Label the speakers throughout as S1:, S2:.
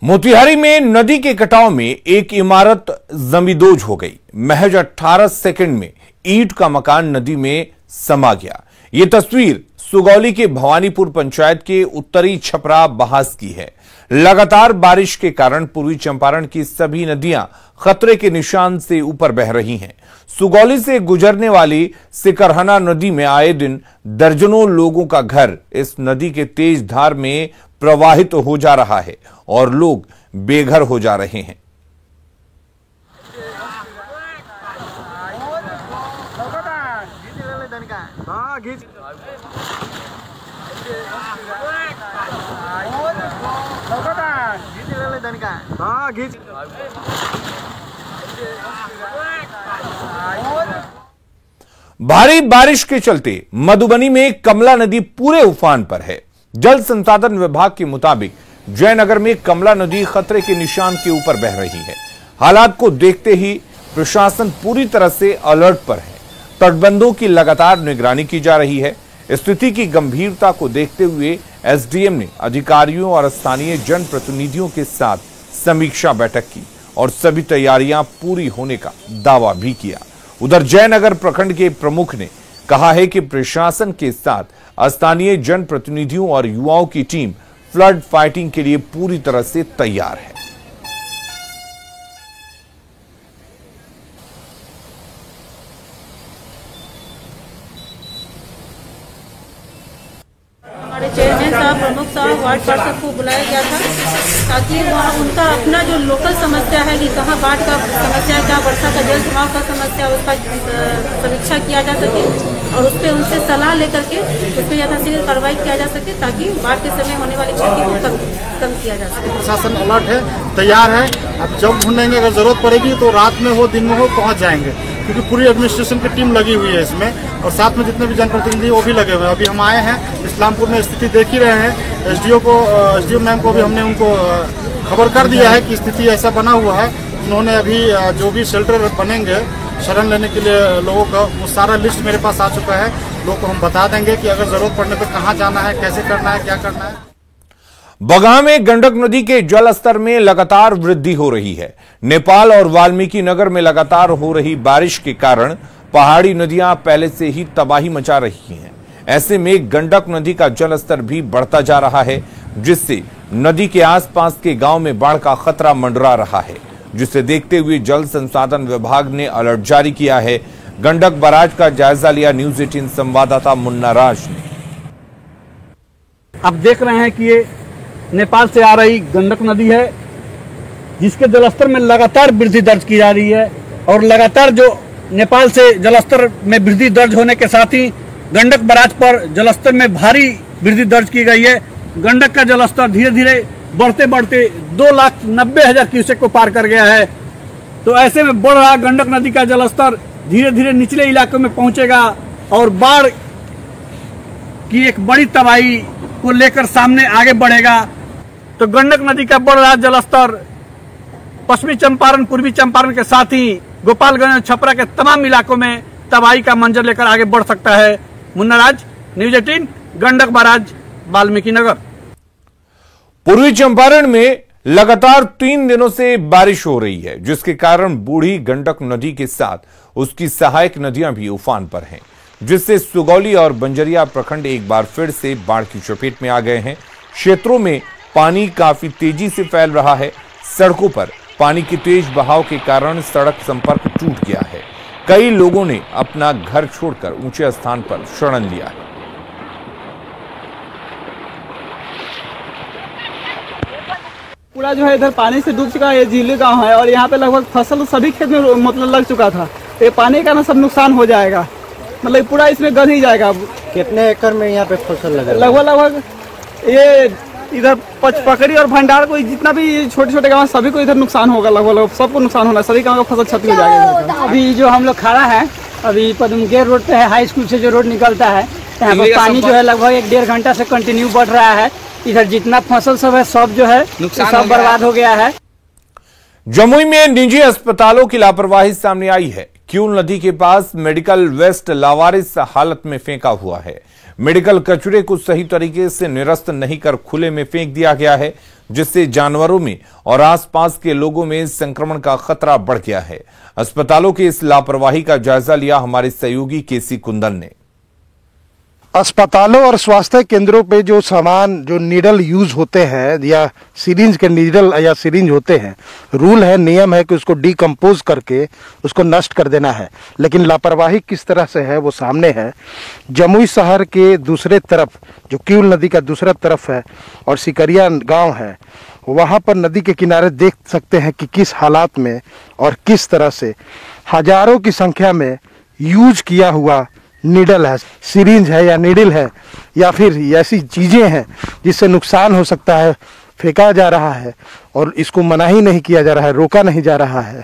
S1: मोतिहारी में नदी के कटाव में एक इमारत जमींदोज हो गई। महज 18 सेकंड में ईंट का मकान नदी में समा गया। ये तस्वीर सुगौली के भवानीपुर पंचायत के उत्तरी छपरा बहास की है। लगातार बारिश के कारण पूर्वी चंपारण की सभी नदियां खतरे के निशान से ऊपर बह रही हैं। सुगौली से गुजरने वाली सिकरहना नदी में आए दिन दर्जनों लोगों का घर इस नदी के तेज धार में प्रवाहित हो जा रहा है और लोग बेघर हो जा रहे हैं। भारी बारिश के चलते मधुबनी में कमला नदी पूरे उफान पर है। जल संसाधन विभाग के मुताबिक जयनगर में कमला नदी खतरे के निशान के ऊपर बह रही है। हालात को देखते ही प्रशासन पूरी तरह से अलर्ट पर है। तटबंधों की लगातार निगरानी की जा रही है। स्थिति की गंभीरता को देखते हुए एसडीएम ने अधिकारियों और स्थानीय जनप्रतिनिधियों के साथ समीक्षा बैठक की और सभी तैयारियां पूरी होने का दावा भी किया। उधर जयनगर प्रखंड के प्रमुख ने कहा है कि प्रशासन के साथ स्थानीय जनप्रतिनिधियों और युवाओं की टीम फ्लड फाइटिंग के लिए पूरी तरह से तैयार है।
S2: हमारे चेयरमैन साहब, प्रमुख साहब, वार्ड पार्षद को बुलाया गया था ताकि वहाँ उनका अपना जो लोकल समस्या है कि कहाँ बाढ़ का समस्या है, क्या वर्षा का जल जमाव का समस्या है, उसका समीक्षा किया जा सके और उस पर उनसे सलाह लेकर के उस पर यथाशीघ्र कार्रवाई किया जा सके ताकि बाढ़ के समय होने वाली क्षति को कम किया जा सके।
S3: प्रशासन अलर्ट है, तैयार है। अब जब ढूंढेंगे, अगर जरूरत पड़ेगी तो रात में हो दिन में हो पहुंच जाएंगे, क्योंकि पूरी एडमिनिस्ट्रेशन की टीम लगी हुई है इसमें और साथ में जितने भी जनप्रतिनिधि वो भी लगे हुए हैं। अभी हम आए हैं इस्लामपुर में, स्थिति देख ही रहे हैं। एसडीओ मैम को भी हमने उनको खबर कर दिया है कि स्थिति ऐसा बना हुआ है। उन्होंने अभी जो भी शेल्टर बनेंगे शरण लेने के लिए लोगों का, वो सारा लिस्ट मेरे पास आ चुका है। लोगों को हम बता देंगे कि अगर जरूरत पड़ने पर कहाँ जाना है, कैसे करना है, क्या करना है।
S1: बगहा में गंडक नदी के जल स्तर में लगातार वृद्धि हो रही है। नेपाल और वाल्मीकि नगर में लगातार हो रही बारिश के कारण पहाड़ी नदियां पहले से ही तबाही मचा रही हैं। ऐसे में गंडक नदी का जल स्तर भी बढ़ता जा रहा है, जिससे नदी के आसपास के गांव में बाढ़ का खतरा मंडरा रहा है, जिसे देखते हुए जल संसाधन विभाग ने अलर्ट जारी किया है। गंडक बराज का जायजा लिया न्यूज 18 संवाददाता मुन्ना राज ने।
S4: आप देख रहे हैं कि ये नेपाल से आ रही गंडक नदी है, जिसके जलस्तर में लगातार वृद्धि दर्ज की जा रही है और लगातार जो नेपाल से जलस्तर में वृद्धि दर्ज होने के साथ ही गंडक बराज पर जलस्तर में भारी वृद्धि दर्ज की गई है। गंडक का जलस्तर धीरे धीरे बढ़ते बढ़ते 2,90,000 क्यूसेक को पार कर गया है। तो ऐसे में बढ़ रहा गंडक नदी का जलस्तर धीरे धीरे निचले इलाकों में पहुंचेगा और बाढ़ की एक बड़ी तबाही को लेकर सामने आगे बढ़ेगा। तो गंडक नदी का बढ़ रहा जलस्तर पश्चिमी चंपारण, पूर्वी चंपारण के साथ ही गोपालगंज, छपरा के तमाम इलाकों में तबाही का मंजर लेकर आगे बढ़ सकता है। मुन्ना राज, न्यूज 18, गंडक बराज, वाल्मीकि नगर।
S1: पूर्वी चंपारण में लगातार 3 दिनों से बारिश हो रही है, जिसके कारण बूढ़ी गंडक नदी के साथ उसकी सहायक नदियां भी उफान पर हैं, जिससे सुगौली और बंजरिया प्रखंड एक बार फिर से बाढ़ की चपेट में आ गए हैं। क्षेत्रों में पानी काफी तेजी से फैल रहा है। सड़कों पर पानी के तेज बहाव के कारण सड़क संपर्क टूट गया है। कई लोगों ने अपना घर छोड़कर ऊंचे स्थान पर शरण लिया है।
S4: पूरा जो है इधर पानी से डूब चुका है। ये झीली गांव है और यहाँ पे लगभग फसल सभी खेत में मतलब लग चुका था। ये पानी का ना सब नुकसान हो जाएगा, मतलब पूरा इसमें गल ही जाएगा।
S3: कितने एकड़ में यहाँ पे फसल लगा?
S4: लगभग ये इधर पचपकड़ी और भंडार को जितना भी छोटे छोटे गांव सभी को इधर नुकसान होगा। लगभग सबको नुकसान होना, सभी गांव का फसल क्षति हो जाएगा।
S5: अभी जो हम लोग खड़ा है, अभी पद्मगेर रोड पे है, हाई स्कूल से जो रोड निकलता है, यहाँ पर पानी जो है लगभग 1-1.5 घंटा से कंटिन्यू बढ़ रहा है। इधर जितना फसल सब है सब जो है सब बर्बाद हो गया है।
S1: जमुई में निजी अस्पतालों की लापरवाही सामने आई है। क्यूल नदी के पास मेडिकल वेस्ट लावारिस हालत में फेंका हुआ है। मेडिकल कचरे को सही तरीके से निरस्त नहीं कर खुले में फेंक दिया गया है, जिससे जानवरों में और आसपास के लोगों में संक्रमण का खतरा बढ़ गया है। अस्पतालों की इस लापरवाही का जायजा लिया हमारे सहयोगी केसी कुंदन ने।
S6: अस्पतालों और स्वास्थ्य केंद्रों पे जो सामान, जो नीडल यूज होते हैं या सिरिंज के नीडल या सिरिंज होते हैं, रूल है, नियम है कि उसको डिकम्पोज करके उसको नष्ट कर देना है। लेकिन लापरवाही किस तरह से है वो सामने है। जमुई शहर के दूसरे तरफ जो क्यूल नदी का दूसरा तरफ है और सिकरिया गांव है, वहाँ पर नदी के किनारे देख सकते हैं कि किस हालात में और किस तरह से हजारों की संख्या में यूज किया हुआ नीडल है, सिरिंज है या नीडल है या फिर ऐसी चीज़ें हैं जिससे नुकसान हो सकता है, फेंका जा रहा है और इसको मना ही नहीं किया जा रहा है, रोका नहीं जा रहा है।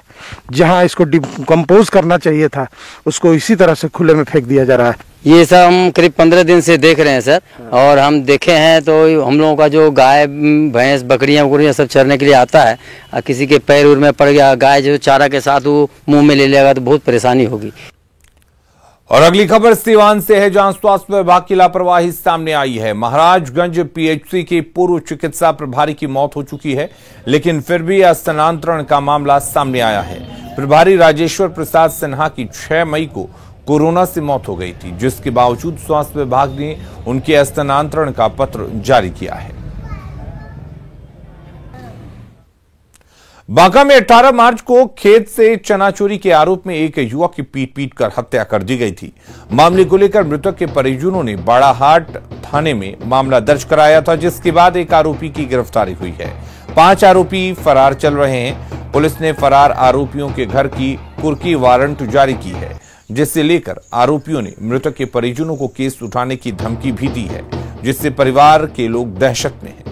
S6: जहां इसको डिकम्पोज करना चाहिए था उसको इसी तरह से खुले में फेंक दिया जा रहा है।
S7: ये सब हम करीब 15 दिन से देख रहे हैं सर, और हम देखे हैं तो हम लोगों का जो गाय भैंस बकरियां सब चरने के लिए आता है, किसी के पैर उर में पड़ गया, गाय जो चारा के साथ वो मुँह में ले लेगा तो बहुत परेशानी होगी।
S1: और अगली खबर सीवान से है, जहां स्वास्थ्य विभाग की लापरवाही सामने आई है। महाराजगंज पीएचसी के पूर्व चिकित्सा प्रभारी की मौत हो चुकी है, लेकिन फिर भी स्थानांतरण का मामला सामने आया है। प्रभारी राजेश्वर प्रसाद सिन्हा की 6 मई को कोरोना से मौत हो गई थी, जिसके बावजूद स्वास्थ्य विभाग ने उनके स्थानांतरण का पत्र जारी किया है। बांका में 18 मार्च को खेत से चना चोरी के आरोप में एक युवक की पीट कर हत्या कर दी गई थी। मामले को लेकर मृतक के परिजनों ने बाड़ाहाट थाने में मामला दर्ज कराया था, जिसके बाद एक आरोपी की गिरफ्तारी हुई है। 5 आरोपी फरार चल रहे हैं। पुलिस ने फरार आरोपियों के घर की कुर्की वारंट जारी की है, जिससे लेकर आरोपियों ने मृतक के परिजनों को केस उठाने की धमकी भी दी है, जिससे परिवार के लोग दहशत में हैं।